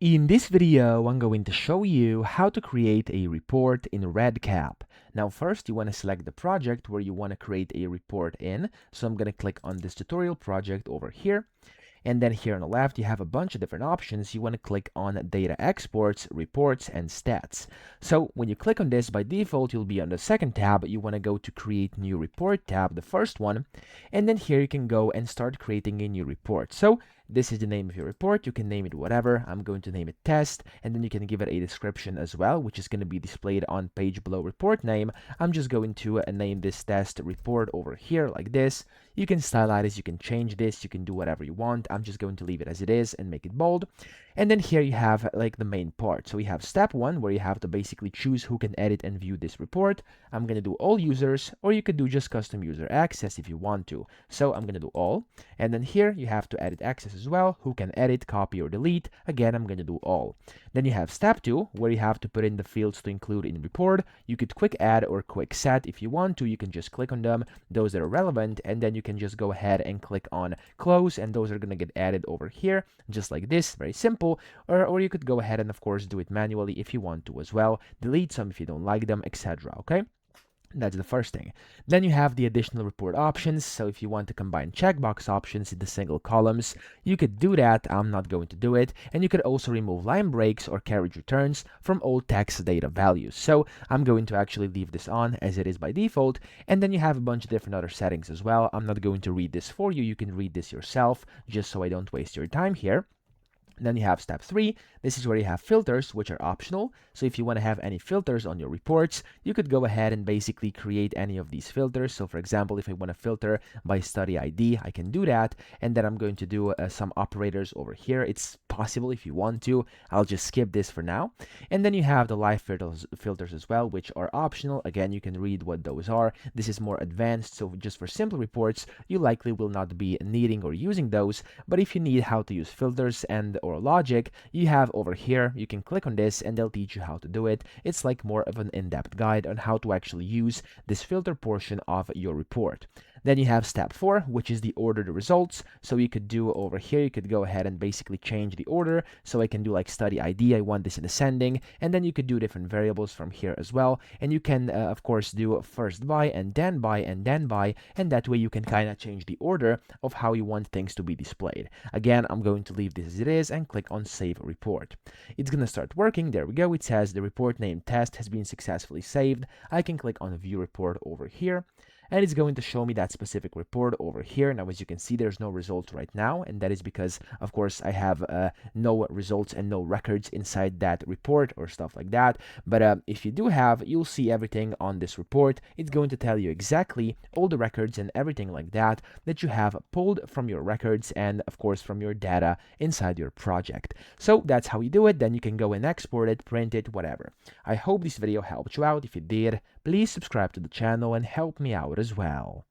In this video, I'm going to show you how to create a report in REDCap. Now first, you want to select the project where you want to create a report in. So I'm going to click on this tutorial project over here. And then here on the left, you have a bunch of different options. You want to click on data exports, reports, and stats. So when you click on this, by default, you'll be on the second tab. You want to go to create new report tab, the first one. And then here you can go and start creating a new report. So this is the name of your report. You can name it whatever. I'm going to name it test, and then you can give it a description as well, which is going to be displayed on page below report name. I'm just going to name this test report over here like this. You can stylize this, you can change this, you can do whatever you want. I'm just going to leave it as it is and make it bold. And then here you have like the main part. So we have step one, where you have to basically choose who can edit and view this report. I'm going to do all users, or you could do just custom user access if you want to. So I'm going to do all. And then here you have to edit access as well, who can edit, copy, or delete. Again, I'm going to do all. Then you have step two, where you have to put in the fields to include in report. You could quick add or quick set if you want to. You can just click on them, those that are relevant, and then you can just go ahead and click on close, and those are going to get added over here, just like this. Very simple. Or you could go ahead and of course do it manually if you want to as well. Delete some if you don't like them, etc. Okay? That's the first thing. Then you have the additional report options. So if you want to combine checkbox options into single columns, you could do that. I'm not going to do it. And you could also remove line breaks or carriage returns from all text data values. So I'm going to actually leave this on as it is by default. And then you have a bunch of different other settings as well. I'm not going to read this for you. You can read this yourself just so I don't waste your time here. Then you have step three. This is where you have filters, which are optional. So if you want to have any filters on your reports, you could go ahead and basically create any of these filters. So for example, if I want to filter by study ID, I can do that. And then I'm going to do some operators over here. It's possible if you want to. I'll just skip this for now. And then you have the live filters as well, which are optional. Again, you can read what those are. This is more advanced. So just for simple reports, you likely will not be needing or using those. But if you need how to use filters and or logic, you have over here, you can click on this and they'll teach you how to do it. It's like more of an in-depth guide on how to actually use this filter portion of your report. Then you have step four, which is the order the results. So you could do over here, you could go ahead and basically change the order. So I can do like study ID, I want this in ascending, and then you could do different variables from here as well. And you can of course do first by and then by and then by, and that way you can kind of change the order of how you want things to be displayed. Again, I'm going to leave this as it is and click on save report. It's gonna start working. There we go. It says the report name test has been successfully saved. I can click on view report over here, and it's going to show me that specific report over here. Now, as you can see, there's no results right now, and that is because, of course, I have no results and no records inside that report or stuff like that. But if you do have, you'll see everything on this report. It's going to tell you exactly all the records and everything like that that you have pulled from your records and, of course, from your data inside your project. So that's how you do it. Then you can go and export it, print it, whatever. I hope this video helped you out. If it did, please subscribe to the channel and help me out as well.